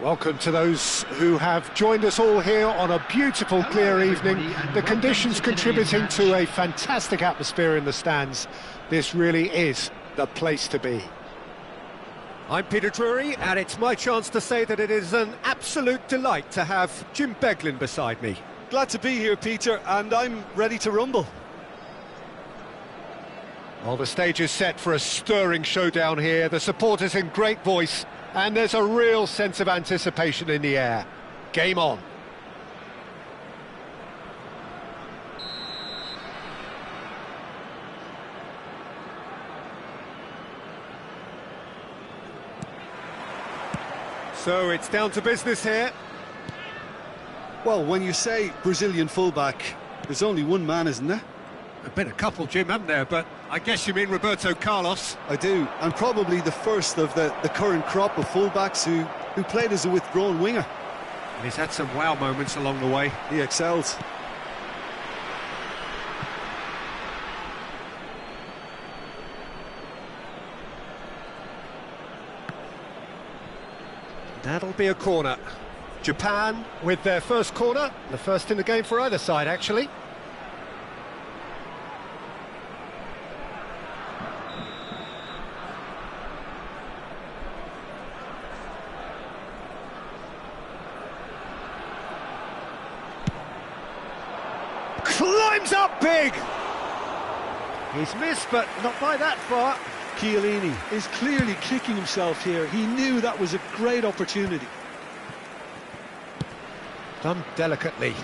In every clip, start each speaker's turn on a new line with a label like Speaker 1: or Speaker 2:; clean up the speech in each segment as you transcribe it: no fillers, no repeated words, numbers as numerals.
Speaker 1: Welcome to those who have joined us all here on a beautiful, clear evening. The conditions contributing to a fantastic atmosphere in the stands. This really is the place to be. I'm Peter Drury, and it's my chance to say that it is an absolute delight to have Jim Beglin beside me.
Speaker 2: Glad to be here, Peter, and I'm ready to rumble.
Speaker 1: Well, the stage is set for a stirring showdown here. The supporters in great voice, and there's a real sense of anticipation in the air. Game on. So it's down to business here.
Speaker 2: Well, when you say Brazilian fullback, there's only one man, isn't there?
Speaker 1: There's been a couple, Jim, haven't there? But I guess you mean Roberto Carlos.
Speaker 2: I do, and probably the first of the current crop of fullbacks who played as a withdrawn winger.
Speaker 1: And he's had some wow moments along the way.
Speaker 2: He excels.
Speaker 1: That'll be a corner. Japan with their first corner, the first in the game for either side, actually. Climbs up big! He's missed, but not by that far.
Speaker 2: Chiellini is clearly kicking himself here. He knew that was a great opportunity.
Speaker 1: Done delicately.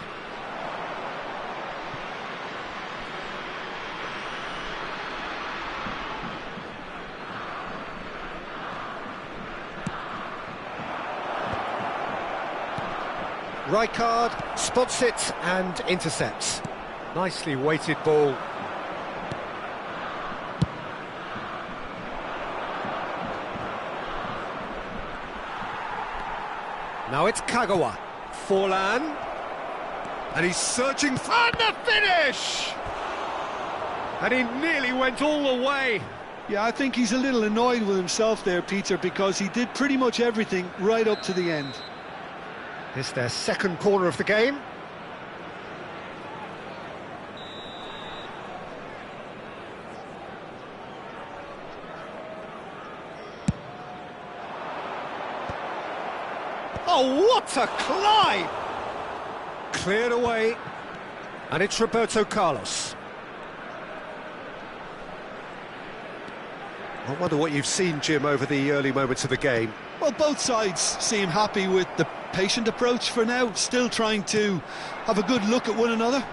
Speaker 1: Rijkaard spots it and intercepts. Nicely weighted ball. Now it's Kagawa. Forlan. And he's searching for the finish! And he nearly went all the way.
Speaker 2: Yeah, I think he's a little annoyed with himself there, Peter, because he did pretty much everything right up to the end.
Speaker 1: It's their second corner of the game. Oh, what a climb! Cleared away, and it's Roberto Carlos. I wonder what you've seen, Jim, over the early moments of the game.
Speaker 2: Well, both sides seem happy with the patient approach for now, still trying to have a good look at one another.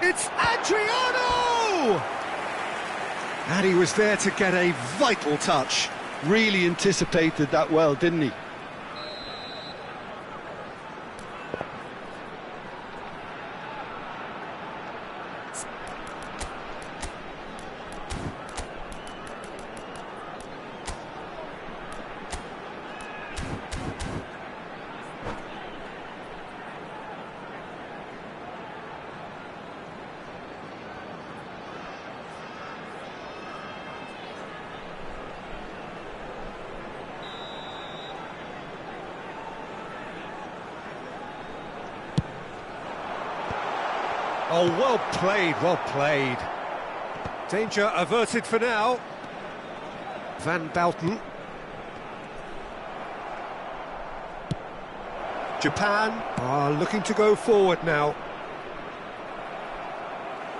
Speaker 1: It's Adriano! And he was there to get a vital touch.
Speaker 2: Really anticipated that well, didn't he?
Speaker 1: Oh, well played, well played. Danger averted for now. Van Bouten. Japan are looking to go forward now.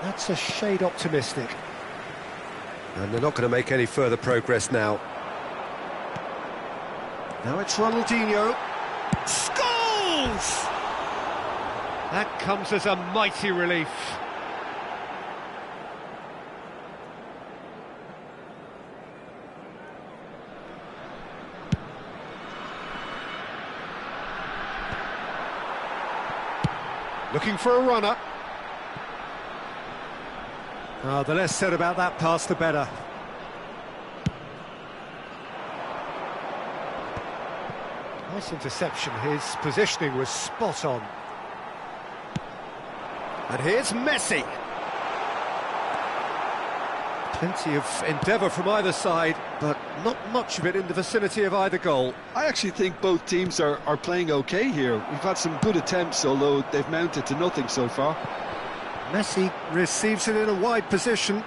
Speaker 1: That's a shade optimistic. And they're not going to make any further progress now. Now it's Ronaldinho. Scores! That comes as a mighty relief. Looking for a runner. The less said about that pass, the better. Nice interception. His positioning was spot on. And here's Messi. Plenty of endeavour from either side, but not much of it in the vicinity of either goal.
Speaker 2: I actually think both teams are playing okay here. We've had some good attempts, although they've mounted to nothing so far.
Speaker 1: Messi receives it in a wide position.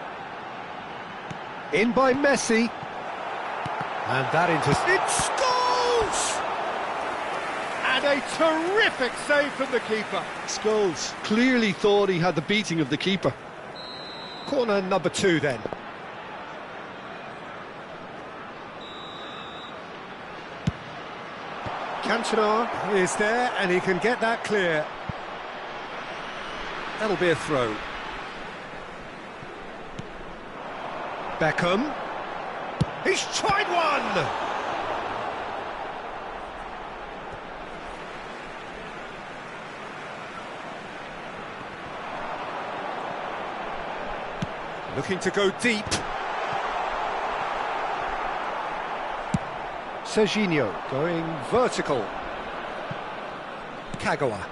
Speaker 1: In by Messi. And that it scores! And a terrific save from the keeper.
Speaker 2: Scholes clearly thought he had the beating of the keeper.
Speaker 1: Corner number 2 then. Cantona is there and he can get that clear. That'll be a throw. Beckham. He's tried one! Looking to go deep. Serginho going vertical. Kagawa.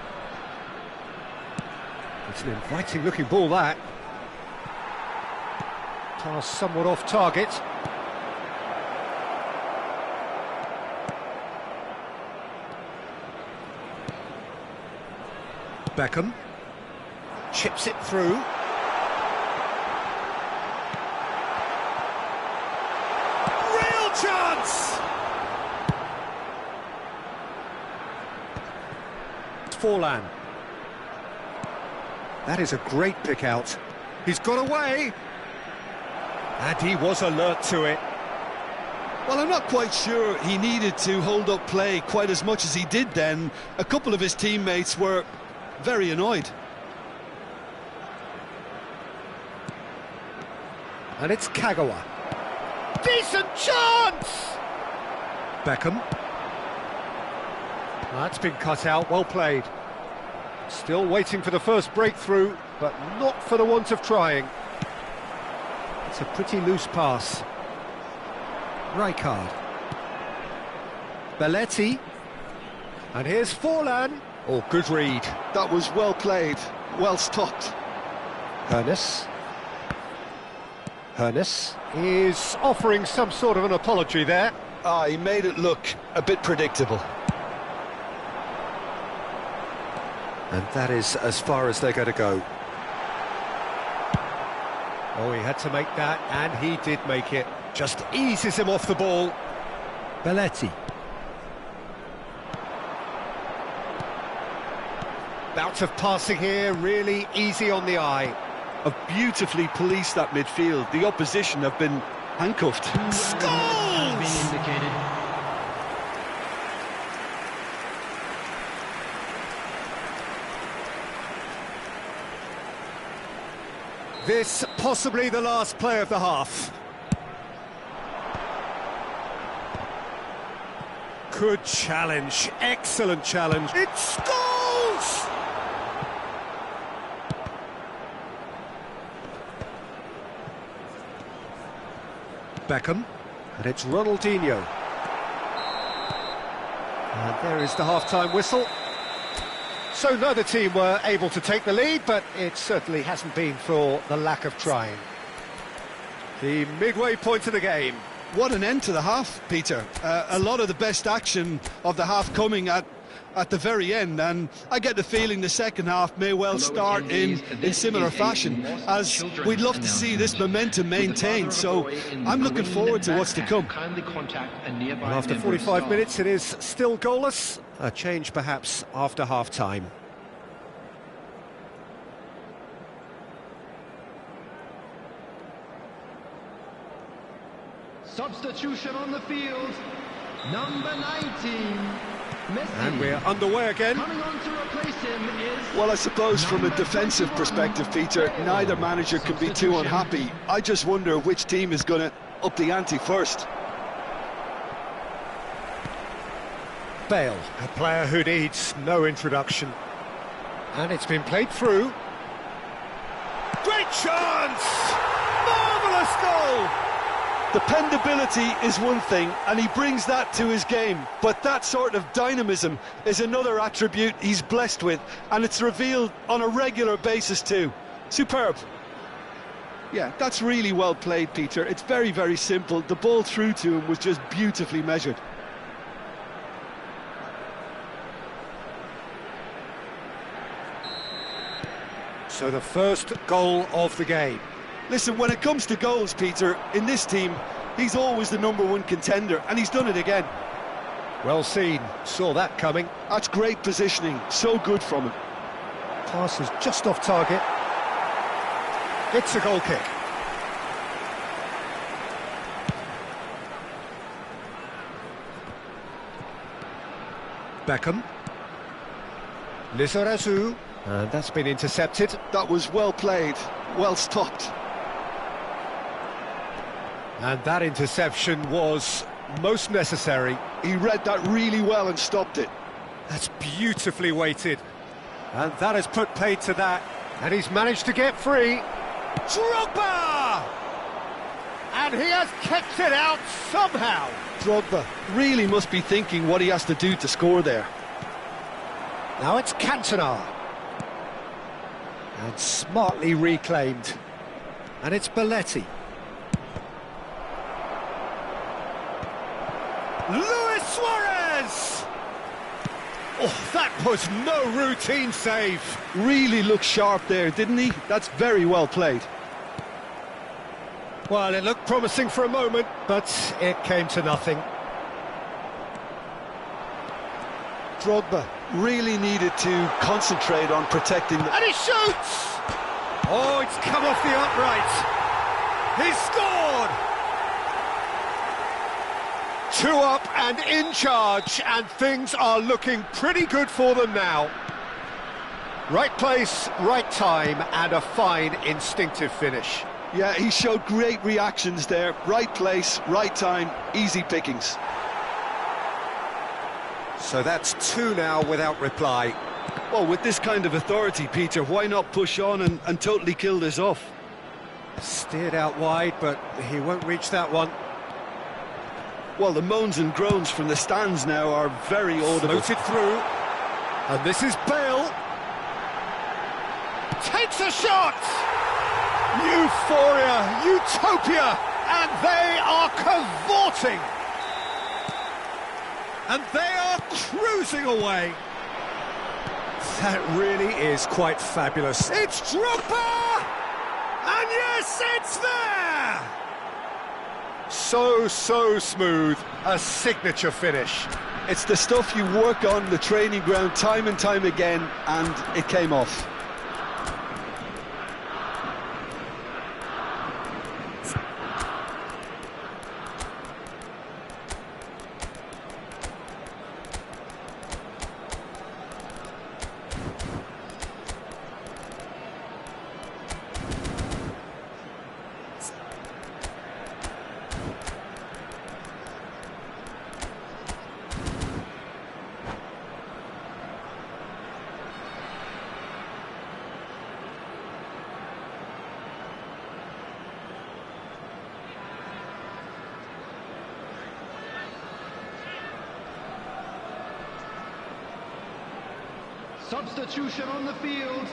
Speaker 1: It's an inviting looking ball, that. Pass somewhat off target. Beckham chips it through. Real chance! Forlan. That is a great pick out. He's got away. And he was alert to it.
Speaker 2: Well, I'm not quite sure he needed to hold up play quite as much as he did then. A couple of his teammates were very annoyed.
Speaker 1: And it's Kagawa. Decent chance! Beckham. That's been cut out, well played. Still waiting for the first breakthrough, but not for the want of trying. It's a pretty loose pass. Rijkaard. Belletti. And here's Forlan. Oh, good read.
Speaker 2: That was well played, well stopped.
Speaker 1: Hernes. Hernes is offering some sort of an apology there.
Speaker 2: He made it look a bit predictable.
Speaker 1: And that is as far as they're going to go. Oh, he had to make that, and he did make it. Just eases him off the ball. Belletti. Bout of passing here, really easy on the eye.
Speaker 2: Have beautifully policed that midfield. The opposition have been handcuffed.
Speaker 1: Scores! This possibly the last play of the half. Good challenge, excellent challenge. It scores! Beckham, and it's Ronaldinho. And there is the half-time whistle. So neither team were able to take the lead, but it certainly hasn't been for the lack of trying. The midway point of the game.
Speaker 2: What an end to the half, Peter. A lot of the best action of the half coming at the very end, and I get the feeling the second half may well start in similar fashion, as we'd love to see this momentum maintained, so I'm looking forward to what's to come.
Speaker 1: Well, after 45 minutes it is still goalless. A change perhaps after half-time.
Speaker 3: Substitution on the field, number 19, Messi.
Speaker 1: And we're underway again.
Speaker 3: Coming on to replace him is...
Speaker 2: Well, I suppose from a defensive perspective, Peter, neither manager can be too unhappy. I just wonder which team is going to up the ante first.
Speaker 1: Bale, a player who needs no introduction. And it's been played through. Great chance! Marvellous goal!
Speaker 2: Dependability is one thing, and he brings that to his game, but that sort of dynamism is another attribute he's blessed with, and it's revealed on a regular basis too. Superb. Yeah, that's really well played, Peter. It's very, very simple. The ball through to him was just beautifully measured.
Speaker 1: So the first goal of the game.
Speaker 2: Listen, when it comes to goals, Peter, in this team, he's always the #1 contender, and he's done it again.
Speaker 1: Well seen, saw that coming.
Speaker 2: That's great positioning, so good from him.
Speaker 1: Pass is just off target. It's a goal kick. Beckham. Lizarazu. And that's been intercepted.
Speaker 2: That was well played, well stopped.
Speaker 1: And that interception was most necessary.
Speaker 2: He read that really well and stopped it.
Speaker 1: That's beautifully weighted. And that has put paid to that. And he's managed to get free. Drogba! And he has kept it out somehow.
Speaker 2: Drogba really must be thinking what he has to do to score there.
Speaker 1: Now it's Cantona. And smartly reclaimed. And it's Belletti. Luis Suarez! Oh, that was no routine save.
Speaker 2: Really looked sharp there, didn't he? That's very well played.
Speaker 1: Well, it looked promising for a moment, but it came to nothing.
Speaker 2: Drogba really needed to concentrate on protecting the...
Speaker 1: And he shoots! Oh, it's come off the upright. He's scored! 2 up and in charge, and things are looking pretty good for them now. Right place, right time, and a fine instinctive finish.
Speaker 2: Yeah, he showed great reactions there. Right place, right time, easy pickings.
Speaker 1: So that's 2 now without reply.
Speaker 2: Well, with this kind of authority, Peter, why not push on and totally kill this off?
Speaker 1: Steered out wide, but he won't reach that one.
Speaker 2: Well, the moans and groans from the stands now are very audible.
Speaker 1: Floated through, and this is Bale. Takes a shot! Euphoria, utopia, and they are cavorting. And they are cruising away. That really is quite fabulous. It's Drogba! And yes, it's there! So smooth, a signature finish.
Speaker 2: It's the stuff you work on the training ground time and time again, and it came off.
Speaker 3: Substitution on the field.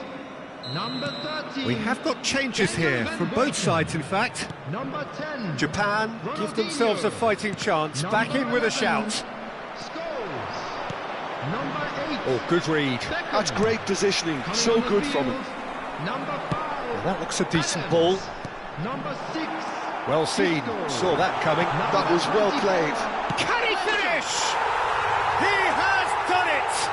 Speaker 3: Number 13.
Speaker 1: We have got changes here from both sides, in fact.
Speaker 3: Number 10.
Speaker 1: Japan give themselves a fighting chance. Back in with a shout.
Speaker 3: Scholes. Number 8.
Speaker 1: Oh, good read.
Speaker 3: Beckham.
Speaker 2: That's great positioning, so good from him.
Speaker 3: Number 5.
Speaker 1: That looks a decent ball.
Speaker 3: Number 6.
Speaker 1: Well seen. Saw that coming.
Speaker 2: That was well played.
Speaker 1: Can he finish? He has done it!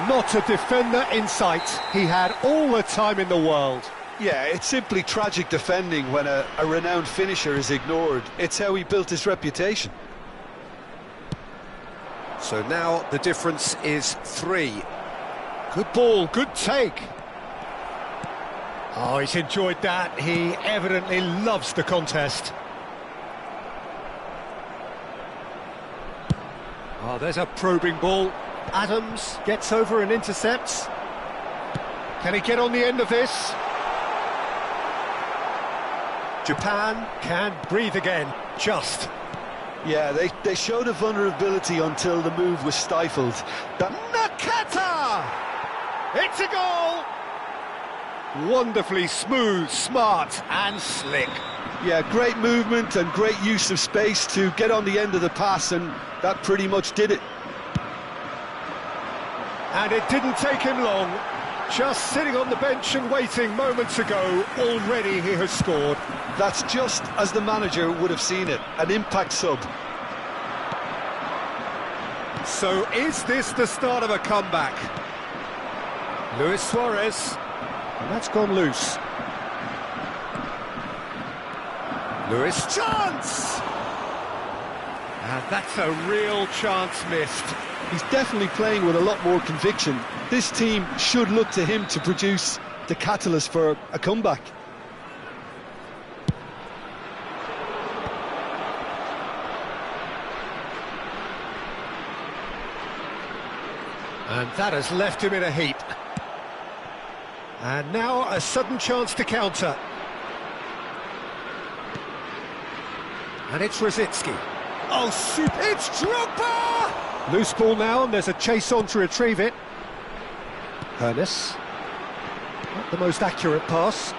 Speaker 1: Not a defender in sight. He had all the time in the world.
Speaker 2: Yeah, it's simply tragic defending when a renowned finisher is ignored. It's how he built his reputation.
Speaker 1: So now the difference is 3. Good ball, good take. Oh, he's enjoyed that. He evidently loves the contest. Oh, there's a probing ball. Adams gets over and intercepts. Can he get on the end of this? Japan can breathe again, just.
Speaker 2: Yeah, they showed a vulnerability until the move was stifled.
Speaker 1: Nakata! It's a goal! Wonderfully smooth, smart and slick.
Speaker 2: Yeah, great movement and great use of space to get on the end of the pass, and that pretty much did it.
Speaker 1: And it didn't take him long. Just sitting on the bench and waiting moments ago, already he has scored.
Speaker 2: That's just as the manager would have seen it, an impact sub.
Speaker 1: So is this the start of a comeback? Luis Suarez, and that's gone loose. Luis, chance! And that's a real chance missed.
Speaker 2: He's definitely playing with a lot more conviction. This team should look to him to produce the catalyst for a comeback.
Speaker 1: And that has left him in a heap. And now a sudden chance to counter. And it's Rosicki. Oh, super! It's Drogba! Loose ball now, and there's a chase on to retrieve it. Hernes. Not the most accurate pass.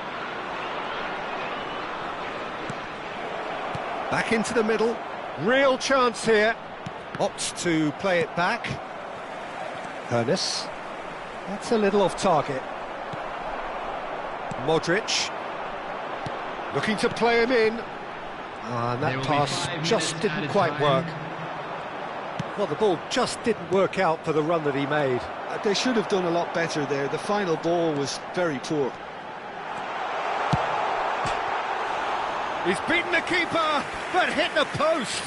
Speaker 1: Back into the middle. Real chance here. Opts to play it back. Hernes. That's a little off target. Modric. Looking to play him in. And that pass just didn't quite work. Well, the ball just didn't work out for the run that he made.
Speaker 2: They should have done a lot better there. The final ball was very poor.
Speaker 1: He's beaten the keeper, but hit the post.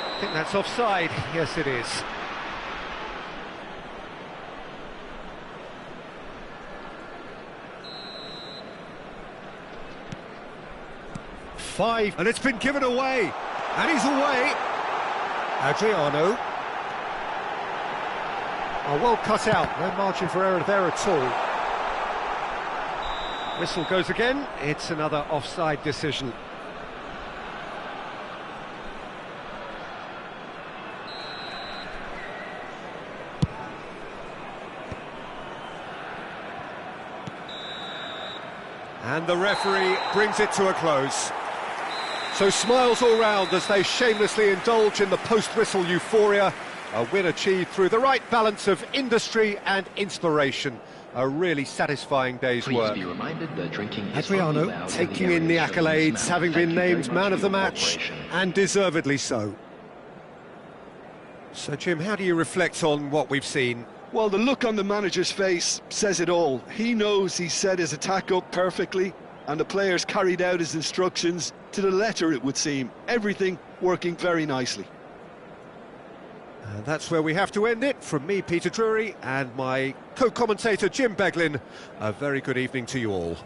Speaker 1: I think that's offside. Yes, it is. Five, and it's been given away, and he's away. Adriano. Oh, well cut out, no margin for error there at all. Whistle goes again, it's another offside decision. And the referee brings it to a close. So smiles all round as they shamelessly indulge in the post-whistle euphoria. A win achieved through the right balance of industry and inspiration. A really satisfying day's work.
Speaker 4: Be reminded that drinking is
Speaker 1: Adriano
Speaker 4: only allowed
Speaker 1: taking
Speaker 4: the
Speaker 1: in the
Speaker 4: area shown on
Speaker 1: accolades,
Speaker 4: this map.
Speaker 1: having
Speaker 4: Thank
Speaker 1: been
Speaker 4: you very
Speaker 1: named
Speaker 4: much
Speaker 1: man
Speaker 4: for
Speaker 1: of the
Speaker 4: your
Speaker 1: match,
Speaker 4: cooperation.
Speaker 1: and deservedly so. So, Jim, how do you reflect on what we've seen?
Speaker 2: Well, the look on the manager's face says it all. He knows he set his attack up perfectly, and the players carried out his instructions to the letter, it would seem. Everything working very nicely.
Speaker 1: And that's where we have to end it. From me, Peter Drury, and my co-commentator, Jim Beglin. A very good evening to you all.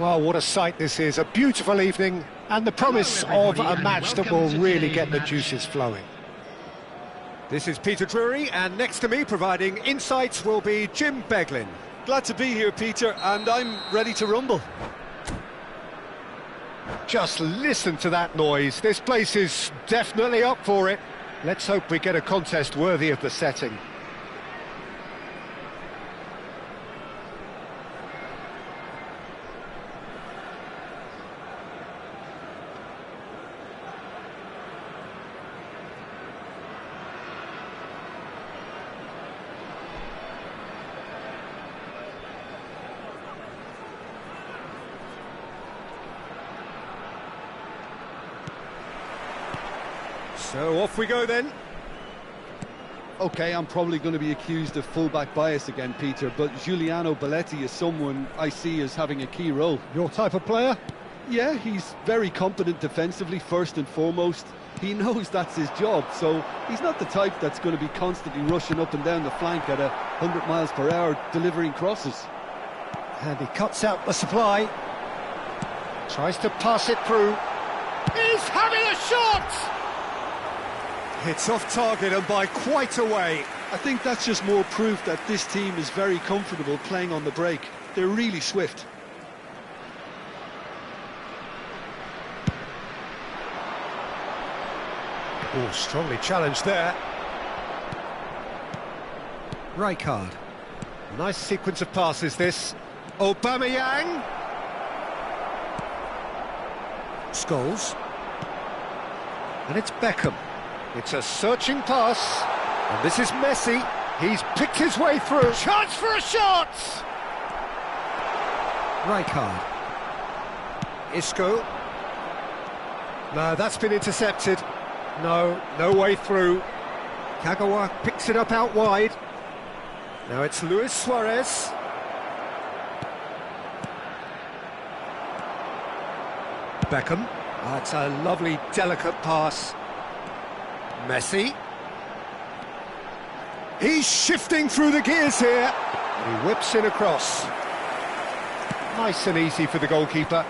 Speaker 1: Well, what a sight this is, a beautiful evening, and the promise of a match that will really get the juices flowing. This is Peter Drury, and next to me providing insights will be Jim Beglin.
Speaker 2: Glad to be here, Peter, and I'm ready to rumble.
Speaker 1: Just listen to that noise, this place is definitely up for it. Let's hope we get a contest worthy of the setting. So off we go then.
Speaker 2: OK, I'm probably going to be accused of fullback bias again, Peter, but Giuliano Belletti is someone I see as having a key role.
Speaker 1: Your type of player?
Speaker 2: Yeah, he's very competent defensively, first and foremost. He knows that's his job, so he's not the type that's going to be constantly rushing up and down the flank at 100 miles per hour, delivering crosses.
Speaker 1: And he cuts out the supply. Tries to pass it through. He's having a shot! It's off target and by quite a way.
Speaker 2: I think that's just more proof that this team is very comfortable playing on the break. They're really swift.
Speaker 1: Oh, strongly challenged there. Rijkaard. Nice sequence of passes this. Aubameyang. Scholes. And it's Beckham. It's a searching pass, and this is Messi. He's picked his way through. Chance for a shot! Rijkaard. Isco. No, that's been intercepted. No way through. Kagawa picks it up out wide. Now it's Luis Suarez. Beckham. That's a lovely, delicate pass. Messi. He's shifting through the gears here. He whips in across. Nice and easy for the goalkeeper.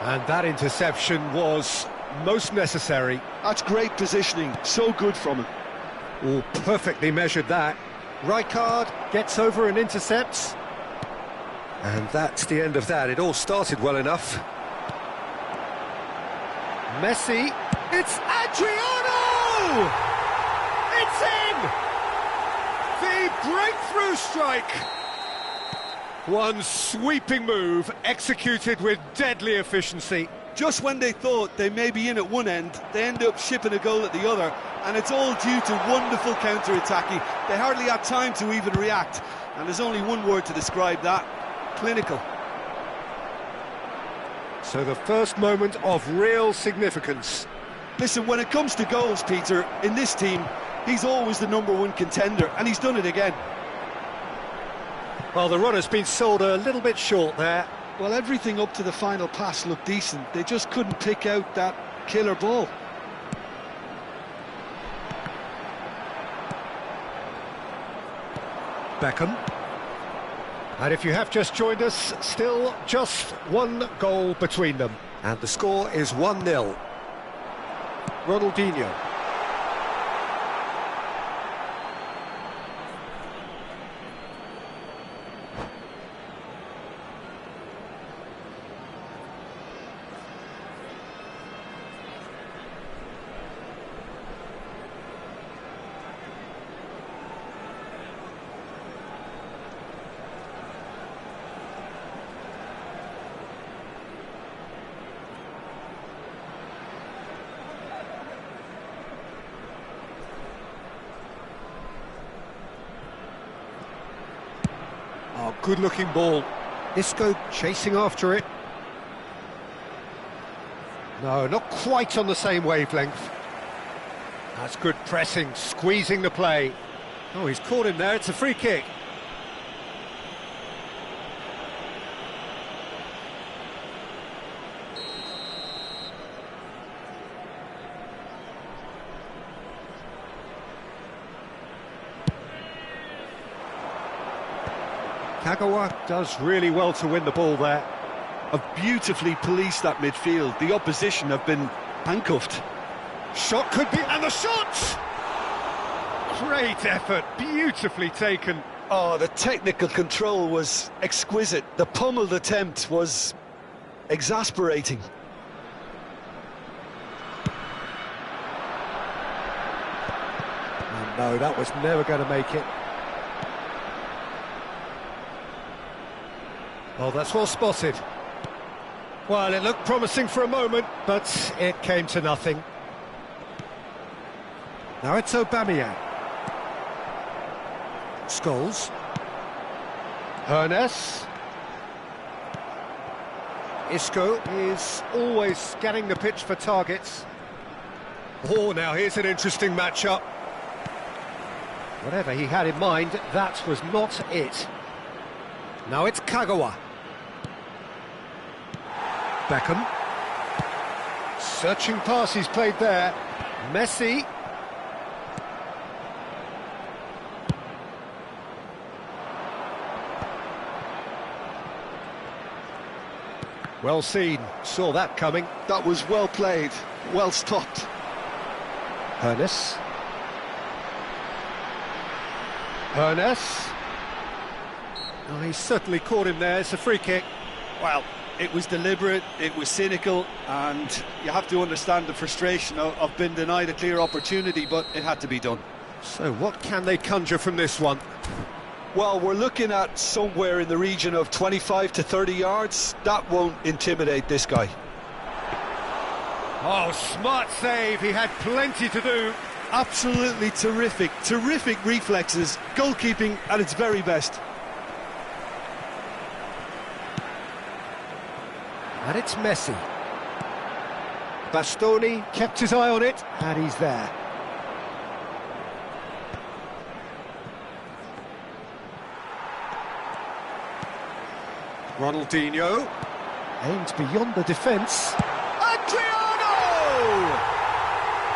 Speaker 1: And that interception was most necessary.
Speaker 2: That's great positioning, so good from him.
Speaker 1: Oh, perfectly measured that. Rijkaard gets over and intercepts. And that's the end of that. It all started well enough. Messi, it's Adriano! It's in! The breakthrough strike! One sweeping move, executed with deadly efficiency.
Speaker 2: Just when they thought they may be in at one end, they end up shipping a goal at the other, and it's all due to wonderful counter-attacking. They hardly had time to even react, and there's only one word to describe that: clinical.
Speaker 1: So the first moment of real significance.
Speaker 2: Listen, when it comes to goals, Peter, in this team, he's always the #1 contender, and he's done it again.
Speaker 1: Well, the runner's been sold a little bit short there.
Speaker 2: Well, everything up to the final pass looked decent. They just couldn't pick out that killer ball.
Speaker 1: Beckham. And if you have just joined us, still just one goal between them. And the score is 1-0. Ronaldinho. Oh, good-looking ball. Isco chasing after it. No, not quite on the same wavelength. That's good pressing, squeezing the play. Oh, he's caught him there, it's a free kick. Kagawa does really well to win the ball there.
Speaker 2: Have beautifully policed that midfield. The opposition have been handcuffed.
Speaker 1: Shot could be, and the shot! Great effort, beautifully taken.
Speaker 2: Oh, the technical control was exquisite. The pummeled attempt was exasperating.
Speaker 1: Oh, no, that was never going to make it. Oh, that's well spotted. Well, it looked promising for a moment, but it came to nothing. Now it's Aubameyang. Scholes. Hernes. Isco is always scanning the pitch for targets. Oh, now here's an interesting matchup. Whatever he had in mind, that was not it. Now it's Kagawa. Beckham. Searching pass he's played there. Messi. Well seen, saw that coming.
Speaker 2: That was well played, well stopped.
Speaker 1: Hernes. Hernes. Oh, he certainly caught him there, it's a free kick.
Speaker 2: Well, it was deliberate, it was cynical, and you have to understand the frustration of being denied a clear opportunity, but it had to be done.
Speaker 1: So what can they conjure from this one?
Speaker 2: Well, we're looking at somewhere in the region of 25 to 30 yards. That won't intimidate this guy.
Speaker 1: Oh, smart save, he had plenty to do.
Speaker 2: Absolutely terrific, terrific reflexes, goalkeeping at its very best.
Speaker 1: And it's Messi. Bastoni kept his eye on it, and he's there. Ronaldinho aimed beyond the defence. Adriano!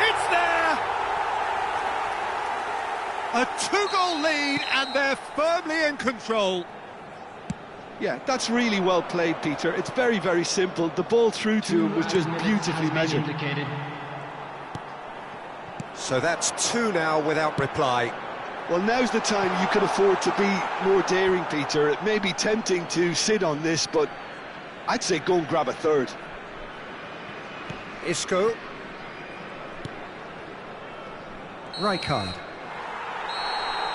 Speaker 1: It's there! A two-goal lead, and they're firmly in control.
Speaker 2: Yeah, that's really well played, Peter. It's very, very simple. The ball through to him was just beautifully measured.
Speaker 1: So that's two now without reply.
Speaker 2: Well, now's the time you can afford to be more daring, Peter. It may be tempting to sit on this, but I'd say go and grab a third.
Speaker 1: Isco. Rijkaard.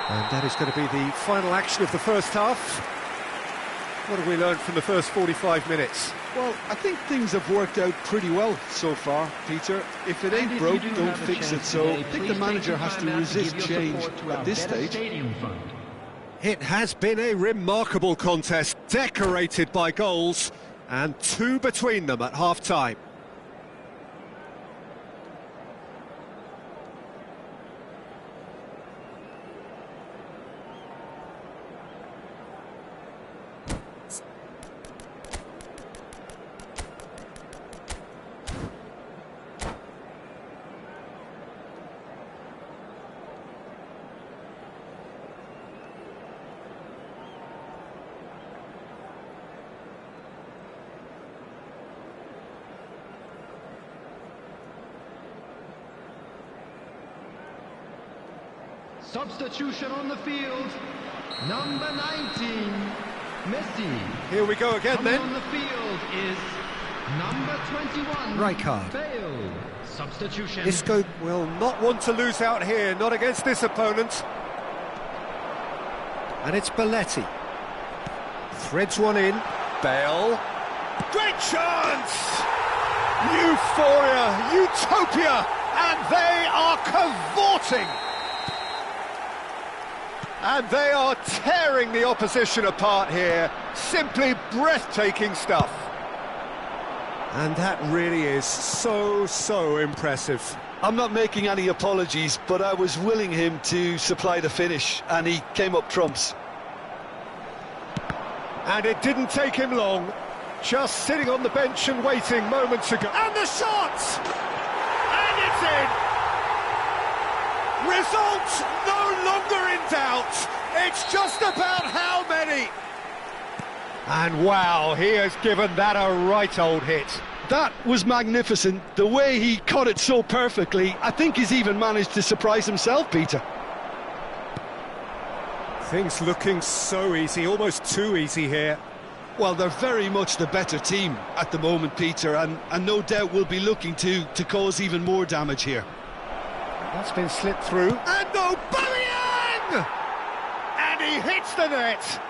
Speaker 1: And that is going to be the final action of the first half. What have we learned from the first 45 minutes?
Speaker 2: Well, I think things have worked out pretty well so far, Peter. If it ain't broke, don't fix it. So I think the manager has to resist change at this stage.
Speaker 1: It has been a remarkable contest, decorated by goals, and two between them at half-time.
Speaker 3: Substitution on the field. Number 19, Messi.
Speaker 1: Here we go again
Speaker 3: Coming
Speaker 1: then.
Speaker 3: on the field is number 21,
Speaker 1: Rijkaard.
Speaker 3: Bale. Substitution.
Speaker 1: Isco will not want to lose out here, not against this opponent. And it's Belletti. Threads one in. Bale. Great chance! Euphoria, utopia, and they are cavorting. And they are tearing the opposition apart here. Simply breathtaking stuff. And that really is so impressive.
Speaker 2: I'm not making any apologies, but I was willing him to supply the finish, and he came up trumps.
Speaker 1: And it didn't take him long. Just sitting on the bench and waiting moments ago. And the shot! And it's in! Result no longer in doubt. It's just about how many. And wow, he has given that a right old hit.
Speaker 2: That was magnificent. The way he caught it so perfectly, I think he's even managed to surprise himself, Peter.
Speaker 1: Things looking so easy, almost too easy here.
Speaker 2: Well, they're very much the better team at the moment, Peter, and no doubt will be looking to cause even more damage here.
Speaker 1: That's been slipped through. And Aubameyang! And he hits the net!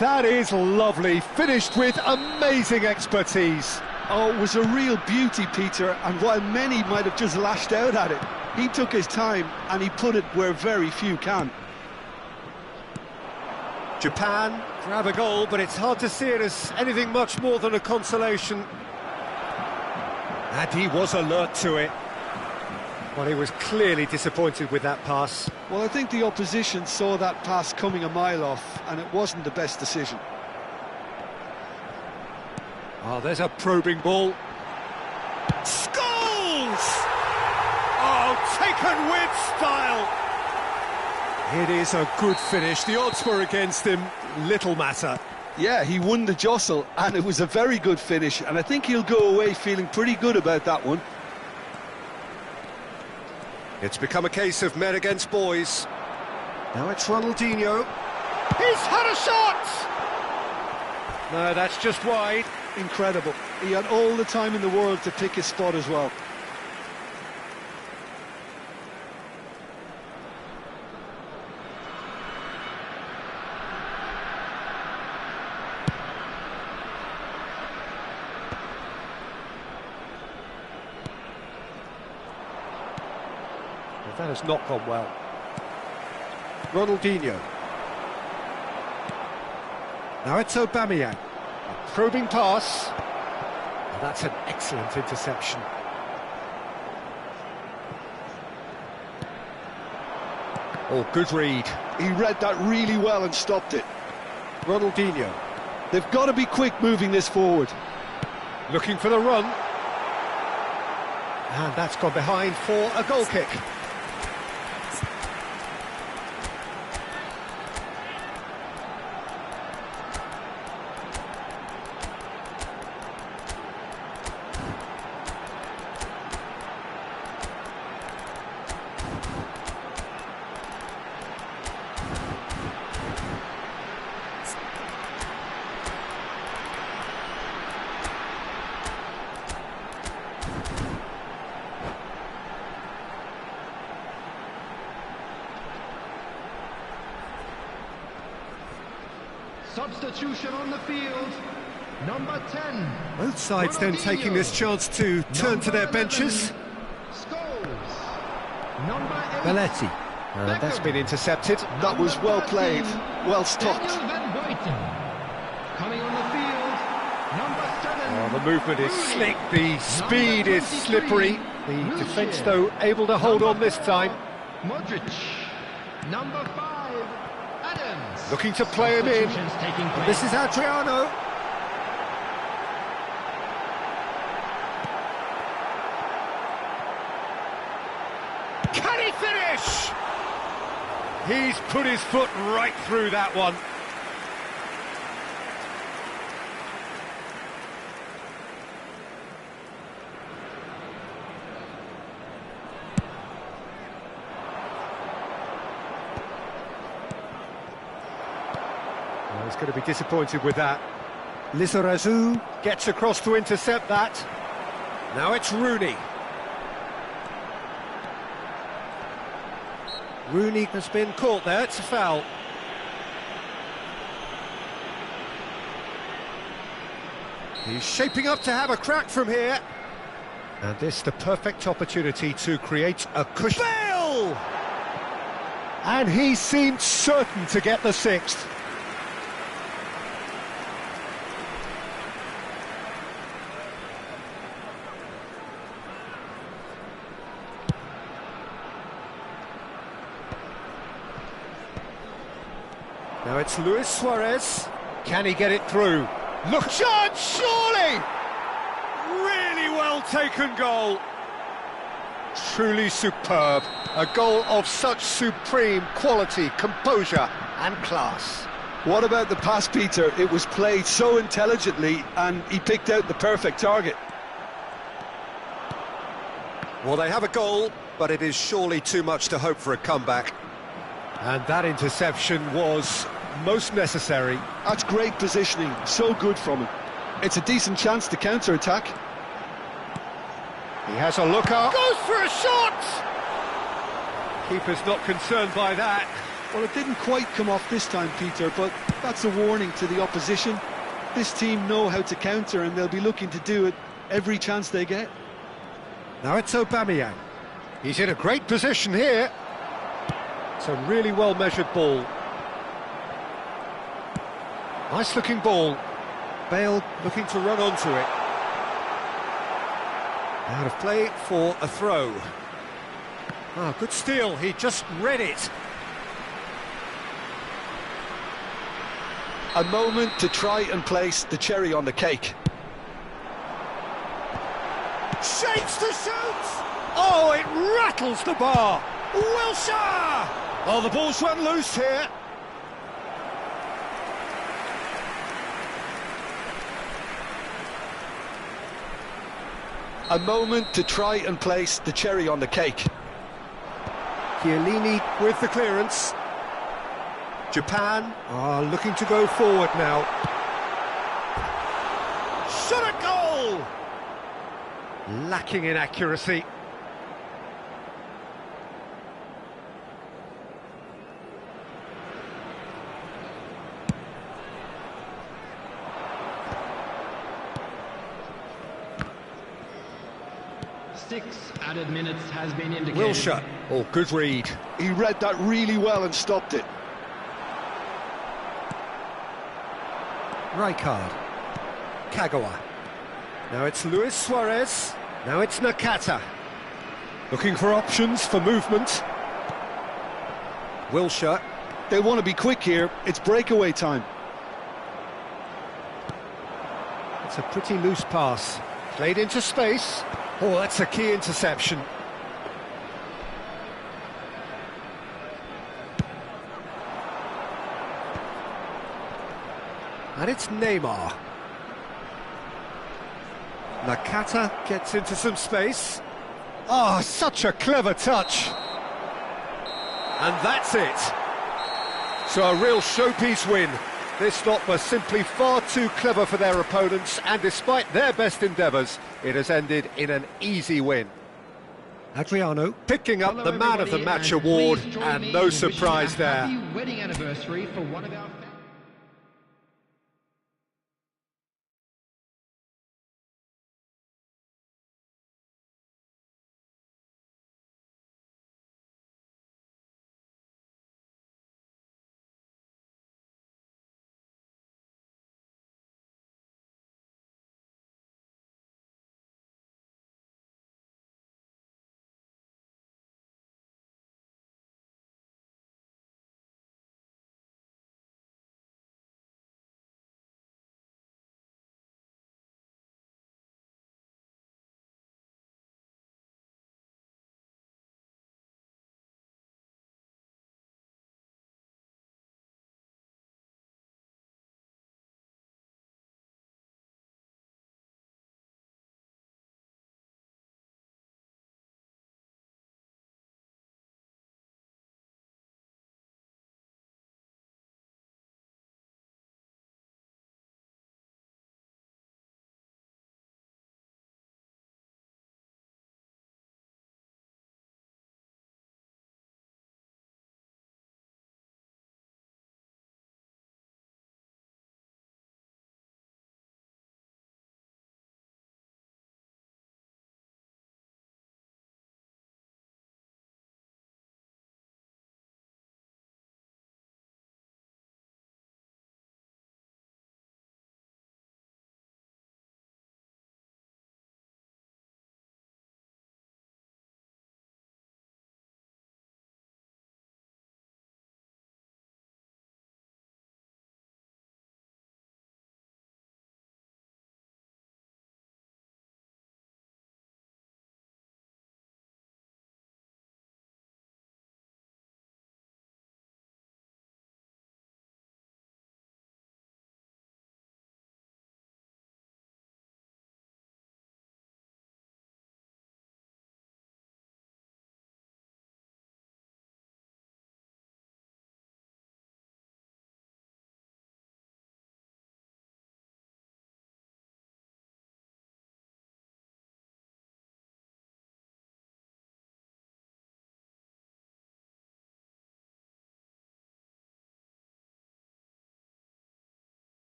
Speaker 1: That is lovely, finished with amazing expertise.
Speaker 2: Oh, it was a real beauty, Peter, and while many might have just lashed out at it, he took his time and he put it where very few can.
Speaker 1: Japan grab a goal, but it's hard to see it as anything much more than a consolation. And he was alert to it. But he was clearly disappointed with that pass.
Speaker 2: Well, I think the opposition saw that pass coming a mile off, and it wasn't the best decision.
Speaker 1: Oh, there's a probing ball. Scores! Oh, taken with style! It is a good finish. The odds were against him. Little matter.
Speaker 2: Yeah, he won the jostle, and it was a very good finish, and I think he'll go away feeling pretty good about that one.
Speaker 1: It's become a case of men against boys. Now it's Ronaldinho. He's had a shot! No, that's just wide.
Speaker 2: Incredible. He had all the time in the world to pick his spot as well.
Speaker 1: That has not gone well. Ronaldinho. Now it's Aubameyang. A probing pass. And that's an excellent interception. Oh, good read.
Speaker 2: He read that really well and stopped it.
Speaker 1: Ronaldinho.
Speaker 2: They've got to be quick moving this forward.
Speaker 1: Looking for the run. And that's gone behind for a goal kick.
Speaker 3: Substitution on the field, number 10.
Speaker 1: Both sides then taking this chance to turn to their benches.
Speaker 3: Number 8.
Speaker 1: Belletti. That's been intercepted.
Speaker 2: That was well played, well stopped.
Speaker 3: Coming on the field, number 7.
Speaker 1: Oh, the movement is slick, the speed is slippery. The defence, though, able to hold on this time.
Speaker 3: Modric, number 5. Adams.
Speaker 1: Looking to play him in. This is Adriano. Can he finish? He's put his foot right through that one. Well, he's going to be disappointed with that. Lizarazu gets across to intercept that. Now it's Rooney. Rooney has been caught there, it's a foul. He's shaping up to have a crack from here. And this the perfect opportunity to create a cushion. Bale! And he seemed certain to get the sixth. Now it's Luis Suarez. Can he get it through? Look, shot, surely! Really well taken goal. Truly superb. A goal of such supreme quality, composure and class.
Speaker 2: What about the pass, Peter? It was played so intelligently and he picked out the perfect target.
Speaker 4: Well, they have a goal, but it is surely too much to hope for a comeback.
Speaker 1: And that interception was most necessary.
Speaker 2: That's great positioning, so good from him. It's a decent chance to counter-attack.
Speaker 1: He has a look up. Goes for a shot! Keeper's not concerned by that.
Speaker 2: Well, it didn't quite come off this time, Peter, but that's a warning to the opposition. This team know how to counter and they'll be looking to do it every chance they get.
Speaker 1: Now it's Aubameyang. He's in a great position here. It's a really well-measured ball. Nice-looking ball. Bale looking to run onto it. Out of play for a throw. Ah, good steal. He just read it.
Speaker 2: A moment to try and place the cherry on the cake.
Speaker 1: Shapes to shoot! Oh, it rattles the bar! Wilshere! Oh, the ball's run loose here.
Speaker 2: A moment to try and place the cherry on the cake.
Speaker 1: Chiellini with the clearance. Japan are looking to go forward now. Shot a goal! Lacking in accuracy.
Speaker 3: Six added minutes has been indicated.
Speaker 1: Wilshere. Oh, good read.
Speaker 2: He read that really well and stopped it.
Speaker 1: Rijkaard. Kagawa. Now it's Luis Suarez. Now it's Nakata. Looking for options for movement. Wilshere.
Speaker 2: They want to be quick here. It's breakaway time.
Speaker 1: It's a pretty loose pass. Played into space. Oh, that's a key interception. And it's Neymar. Nakata gets into some space. Oh, such a clever touch. And that's it. So a real showpiece win. This lot was simply far too clever for their opponents, and despite their best endeavours, it has ended in an easy win. Adriano picking up
Speaker 3: Hello,
Speaker 1: the Man of the
Speaker 3: everybody,
Speaker 1: Match
Speaker 3: and
Speaker 1: award,
Speaker 3: please join
Speaker 1: and
Speaker 3: me
Speaker 1: no
Speaker 3: in wishing
Speaker 1: surprise
Speaker 3: a
Speaker 1: there.
Speaker 3: happy wedding anniversary for one of our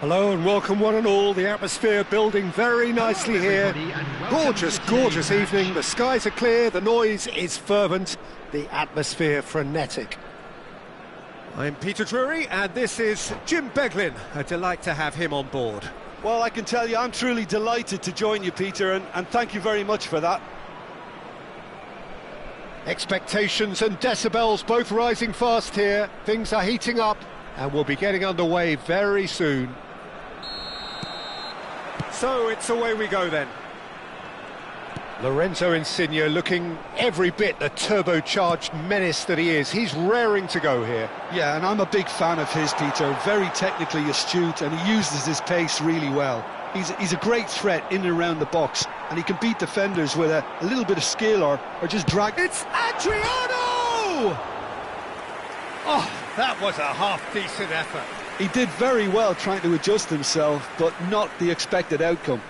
Speaker 1: Hello and welcome one and all. The atmosphere building very nicely here. Gorgeous, gorgeous evening. The skies are clear, the noise is fervent, the atmosphere frenetic.
Speaker 4: I'm Peter Drury, and this is Jim Beglin. A delight to have him on board.
Speaker 2: Well, I can tell you I'm truly delighted to join you, Peter, and thank you very much for that.
Speaker 1: Expectations and decibels both rising fast here. Things are heating up and we'll be getting underway very soon.
Speaker 4: So it's away we go then.
Speaker 1: Lorenzo Insigne looking every bit the turbocharged menace that he is. He's raring to go here.
Speaker 2: Yeah, and I'm a big fan of his, Peter. Very technically astute, and he uses his pace really well. He's a great threat in and around the box, and he can beat defenders with a little bit of skill or just drag.
Speaker 4: It's Adriano! Oh, that was a half-decent effort.
Speaker 2: He did very well trying to adjust himself, but not the expected outcome.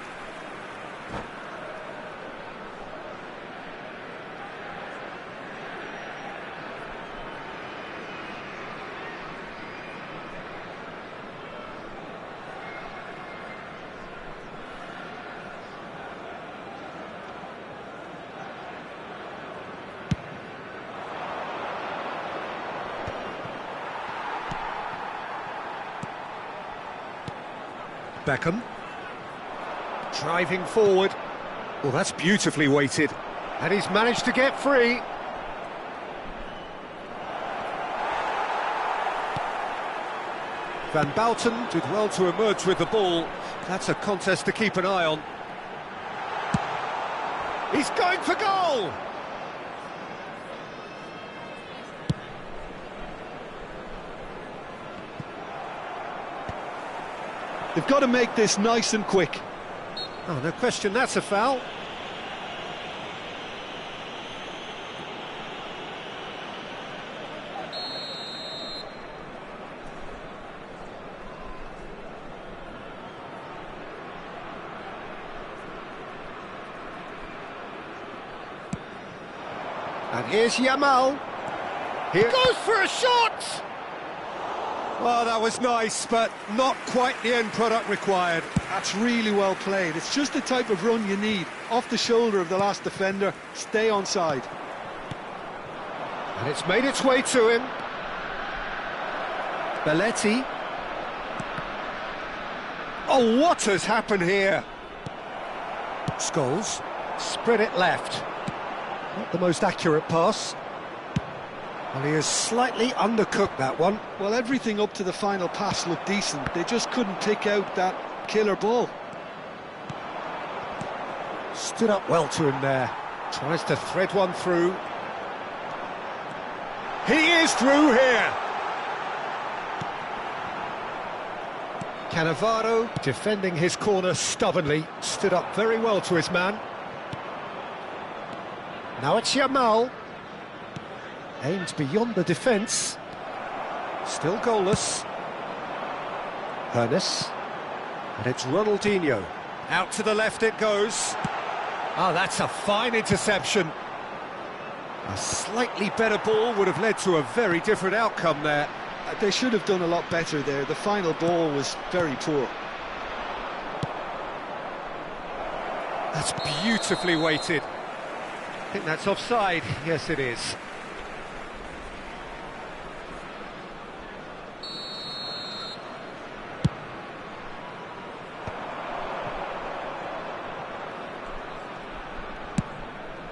Speaker 1: Beckham driving forward. Well, that's beautifully weighted, and he's managed to get free.
Speaker 4: Van Bouten did well to emerge with the ball. That's a contest to keep an eye on. He's going for goal!
Speaker 2: They've got to make this nice and quick.
Speaker 4: Oh, no question, that's a foul.
Speaker 1: And here's Yamal. Here goes for a shot!
Speaker 4: Well, that was nice, but not quite the end product required.
Speaker 2: That's really well played. It's just the type of run you need. Off the shoulder of the last defender, stay onside.
Speaker 1: And it's made its way to him. Belletti. Oh, what has happened here?
Speaker 4: Scholes.
Speaker 1: Spread it left. Not the most accurate pass. Well, he has slightly undercooked that one.
Speaker 2: Well, everything up to the final pass looked decent. They just couldn't pick out that killer ball.
Speaker 1: Stood up well to him there. Tries to thread one through. He is through here. Cannavaro defending his corner stubbornly. Stood up very well to his man. Now it's Yamal. Aimed beyond the defence. Still goalless. Hernes. And it's Ronaldinho.
Speaker 4: Out to the left it goes.
Speaker 1: Oh, that's a fine interception.
Speaker 4: A slightly better ball would have led to a very different outcome there.
Speaker 2: They should have done a lot better there. The final ball was very poor.
Speaker 4: That's beautifully weighted.
Speaker 1: I think that's offside. Yes, it is.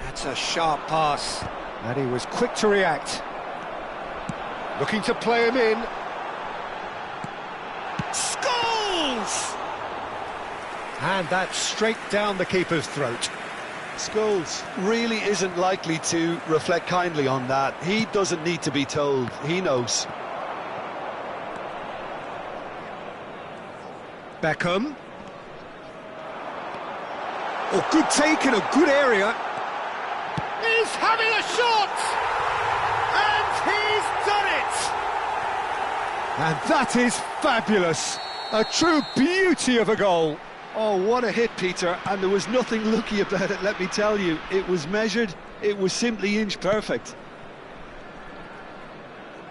Speaker 1: That's a sharp pass. And he was quick to react. Looking to play him in.
Speaker 4: Scholes!
Speaker 1: And that's straight down the keeper's throat.
Speaker 2: Scholes really isn't likely to reflect kindly on that. He doesn't need to be told. He knows.
Speaker 1: Beckham. Oh, good take in a good area. He's having a shot! And he's done it! And that is fabulous. A true beauty of a goal.
Speaker 2: Oh, what a hit, Peter, and there was nothing lucky about it, let me tell you. It was measured, it was simply inch perfect.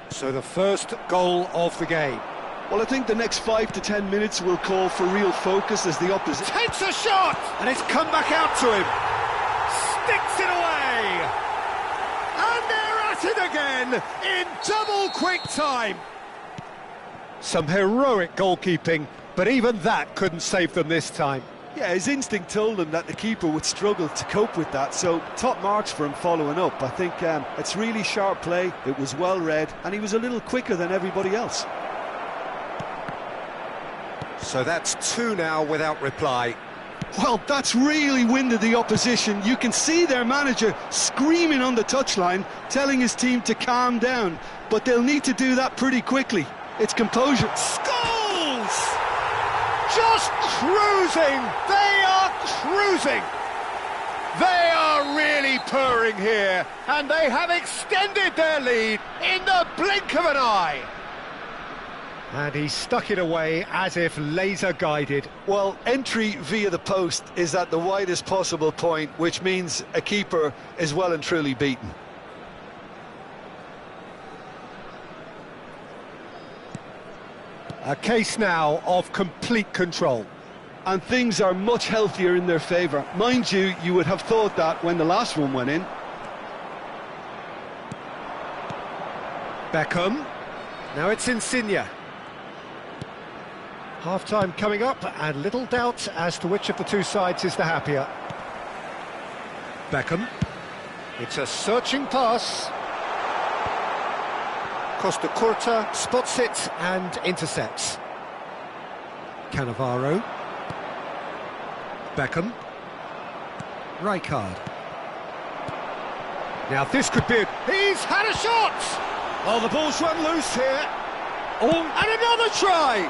Speaker 1: So the first goal of the game.
Speaker 2: Well, I think the next 5 to 10 minutes will call for real focus as the opposition
Speaker 4: Takes a shot! And it's come back out to him. Sticks it away! And they're at it again in double quick time. Some heroic goalkeeping, but even that couldn't save them this time.
Speaker 2: Yeah, his instinct told him that the keeper would struggle to cope with that, so top marks for him following up. I think it's really sharp play, it was well read, and he was a little quicker than everybody else.
Speaker 4: So that's 2 now without reply.
Speaker 2: Well, that's really winded the opposition. You can see their manager screaming on the touchline, telling his team to calm down, but they'll need to do that pretty quickly. It's composure.
Speaker 4: Goals! Just cruising! They are cruising! They are really purring here, and they have extended their lead in the blink of an eye. And he stuck it away as if laser-guided.
Speaker 2: Well, entry via the post is at the widest possible point, which means a keeper is well and truly beaten.
Speaker 1: A case now of complete control.
Speaker 2: And things are much healthier in their favour. Mind you, you would have thought that when the last one went in.
Speaker 1: Beckham. Now it's Insigne. Half-time coming up, and little doubt as to which of the two sides is the happier. Beckham. It's a searching pass. Costa Curta spots it and intercepts. Cannavaro. Beckham. Rijkaard. Now this could be it. He's had a shot!
Speaker 4: Oh, the ball's run loose here.
Speaker 1: Oh,
Speaker 4: And another try!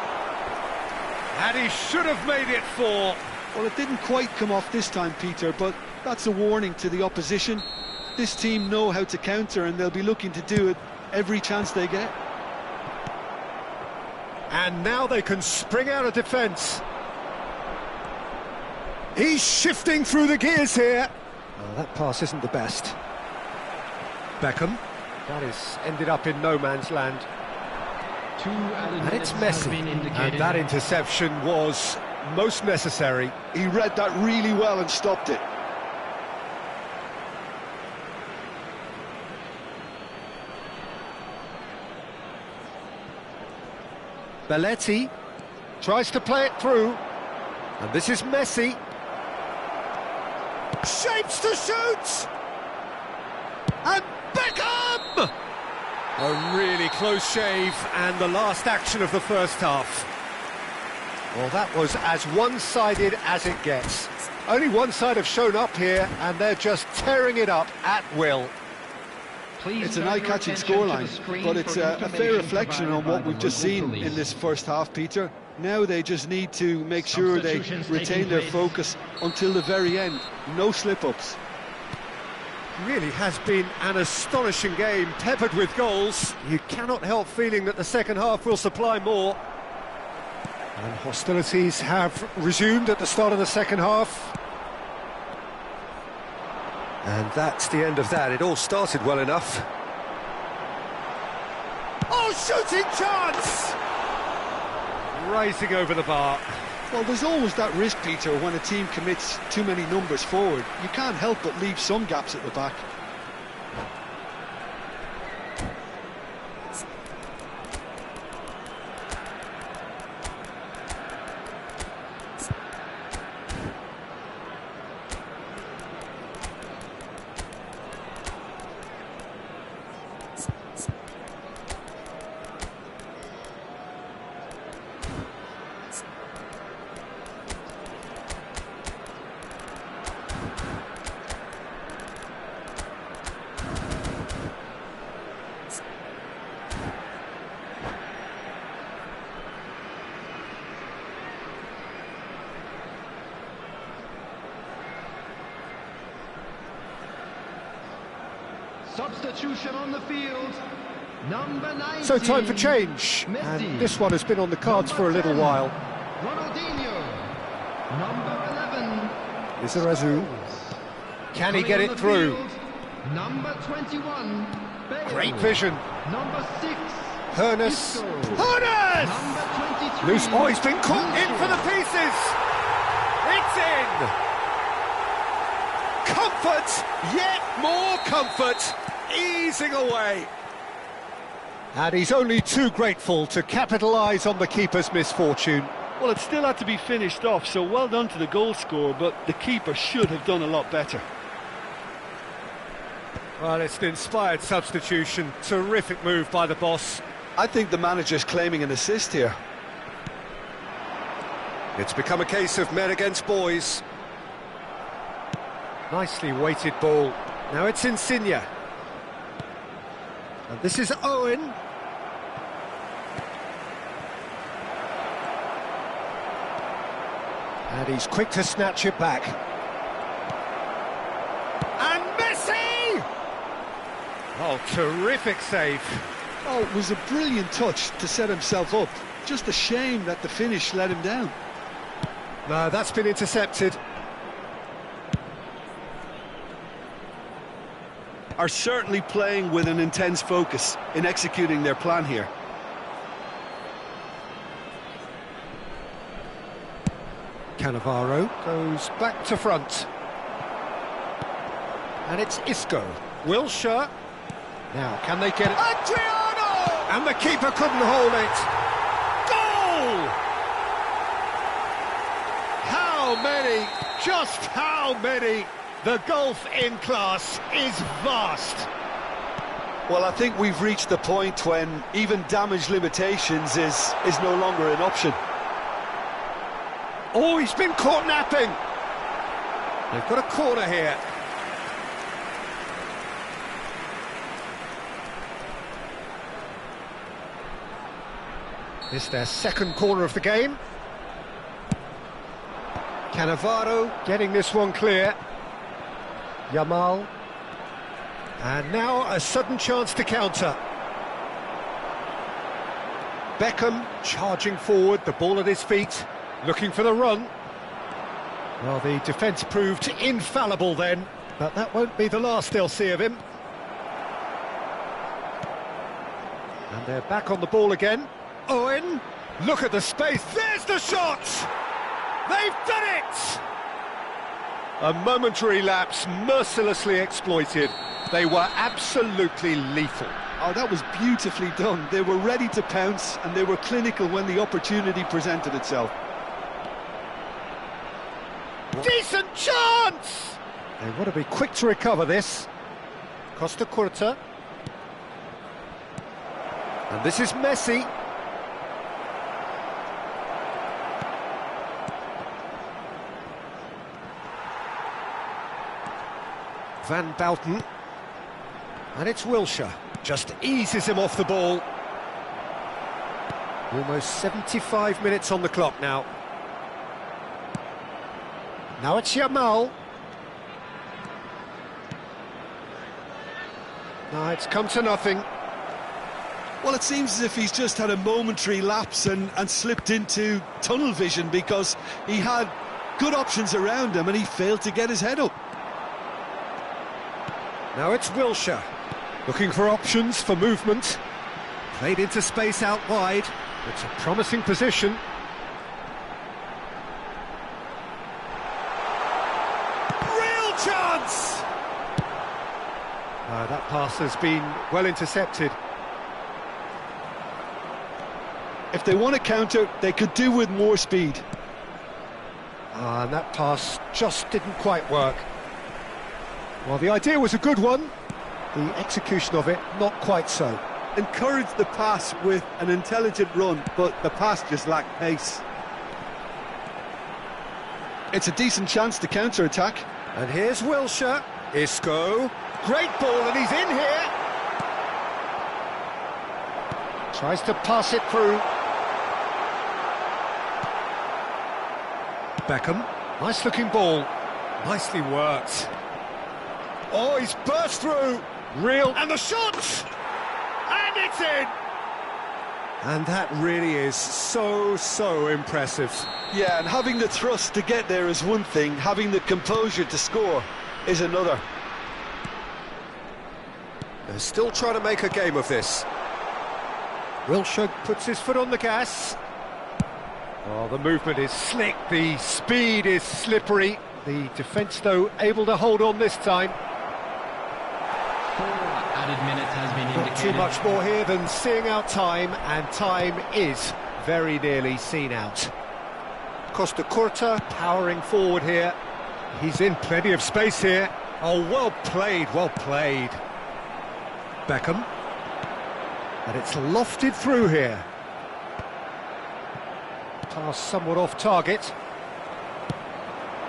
Speaker 4: And he should have made it 4.
Speaker 2: Well, it didn't quite come off this time, Peter, but that's a warning to the opposition. This team know how to counter, and they'll be looking to do it every chance they get.
Speaker 1: and now they can spring out of defence. He's shifting through the gears here. Oh, that pass isn't the best. Beckham. That is ended up in no man's land. And it's Messi. And that interception was most necessary.
Speaker 2: He read that really well and stopped it.
Speaker 1: Belletti tries to play it through. And this is Messi. Shapes to shoot! And Beckham! A really close shave, and the last action of the first half. Well, that was as one-sided as it gets. Only one side have shown up here, and they're just tearing it up at will.
Speaker 2: It's an eye-catching scoreline, but it's a fair reflection on what we've just seen in this first half, Peter. Now they just need to make sure they retain their focus until the very end. No slip-ups.
Speaker 1: Really has been an astonishing game, peppered with goals. You cannot help feeling that the second half will supply more. And hostilities have resumed at the start of the second half. And that's the end of that. It all started well enough. Oh, shooting chance! Rising over the bar.
Speaker 2: Well, there's always that risk, Peter, when a team commits too many numbers forward. You can't help but leave some gaps at the back.
Speaker 3: Substitution on the field, number 19.
Speaker 1: So time for change, and this one has been on the cards for a little while.
Speaker 3: Ronaldinho, number 11.
Speaker 1: Izarazu. Can he get it through?
Speaker 3: Field, number 21. Bale.
Speaker 1: Great vision.
Speaker 3: Number 6.
Speaker 1: Hoeneß.
Speaker 3: Isco.
Speaker 1: Hoeneß!
Speaker 3: Number
Speaker 1: Loose.
Speaker 4: Oh, he's been caught in for the pieces. It's in. Comfort, yet more comfort, easing away.
Speaker 1: And he's only too grateful to capitalise on the keeper's misfortune.
Speaker 2: Well, it still had to be finished off, so well done to the goal scorer, but the keeper should have done a lot better.
Speaker 1: Well, it's an inspired substitution. Terrific move by the boss.
Speaker 2: I think the manager's claiming an assist here.
Speaker 1: It's become a case of men against boys. Nicely weighted ball. Now it's Insigne. And this is Owen. And he's quick to snatch it back.
Speaker 4: And Messi! Oh, terrific save.
Speaker 2: Oh, it was a brilliant touch to set himself up. Just a shame that the finish let him down.
Speaker 1: No, that's been intercepted.
Speaker 2: Are certainly playing with an intense focus in executing their plan here.
Speaker 1: Cannavaro goes back to front. And it's Isco. Wilshere. Now, can they get it?
Speaker 4: Adriano!
Speaker 1: And the keeper couldn't hold it.
Speaker 4: Goal! How many? Just how many? The gulf in class is vast.
Speaker 2: Well, I think we've reached the point when even damage limitations is no longer an option.
Speaker 1: Oh, he's been caught napping. They've got a corner here. It's their second corner of the game. Cannavaro getting this one clear. Yamal. And now a sudden chance to counter. Beckham charging forward, the ball at his feet. Looking for the run. Well, the defence proved infallible then, but that won't be the last they'll see of him. And they're back on the ball again. Owen, look at the space. There's the shot! They've done it! A momentary lapse, mercilessly exploited. They were absolutely lethal.
Speaker 2: Oh, that was beautifully done. They were ready to pounce, and they were clinical when the opportunity presented itself.
Speaker 4: Decent chance!
Speaker 1: They want to be quick to recover this. Costa Curta. And this is Messi. Van Bouten. And it's Wilshere. Just eases him off the ball. Almost 75 minutes on the clock now. Now it's Yamal. No, it's come to nothing.
Speaker 2: Well, it seems as if he's just had a momentary lapse and slipped into tunnel vision because he had good options around him and he failed to get his head up.
Speaker 1: Now it's Wilshere. Looking for options for movement. Played into space out wide. It's a promising position.
Speaker 4: Chance!
Speaker 1: That pass has been well intercepted.
Speaker 2: If they want to counter, they could do with more speed.
Speaker 1: And that pass just didn't quite work. Well, the idea was a good one. The execution of it, not quite so.
Speaker 2: Encouraged the pass with an intelligent run, but the pass just lacked pace. It's a decent chance to counter-attack.
Speaker 1: And here's Wilshere. Isco. Great ball, and he's in here. Tries to pass it through. Beckham. Nice looking ball. Nicely worked. Oh, he's burst through. Real.
Speaker 4: And the shot! And it's in!
Speaker 1: And that really is so impressive.
Speaker 2: Yeah, and having the thrust to get there is one thing, having the composure to score is another.
Speaker 1: They're still trying to make a game of this. Wilshere puts his foot on the gas. Oh, the movement is slick, the speed is slippery. The defence, though, able to hold on this time.
Speaker 3: 4 added minutes has been indicated.
Speaker 1: Not too much more here than seeing out time, and time is very nearly seen out. Costa Curta powering forward here. He's in plenty of space here. Oh, well played, well played. Beckham. And it's lofted through here. Pass somewhat off target.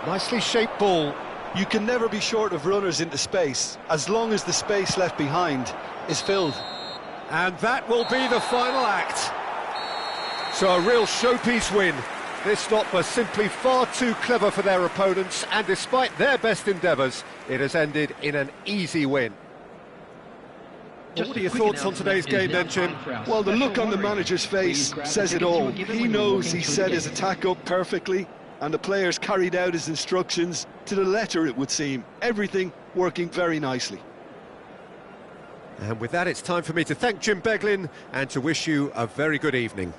Speaker 1: Nicely shaped ball.
Speaker 2: You can never be short of runners into space, as long as the space left behind is filled.
Speaker 1: And that will be the final act. So a real showpiece win. This lot was simply far too clever for their opponents, and despite their best endeavours, it has ended in an easy win. What are your thoughts on today's game then, Jim?
Speaker 2: Well, the look on the manager's face says it all. He knows he set his attack up perfectly, and the players carried out his instructions to the letter, it would seem. Everything working very nicely.
Speaker 1: And with that, it's time for me to thank Jim Beglin and to wish you a very good evening.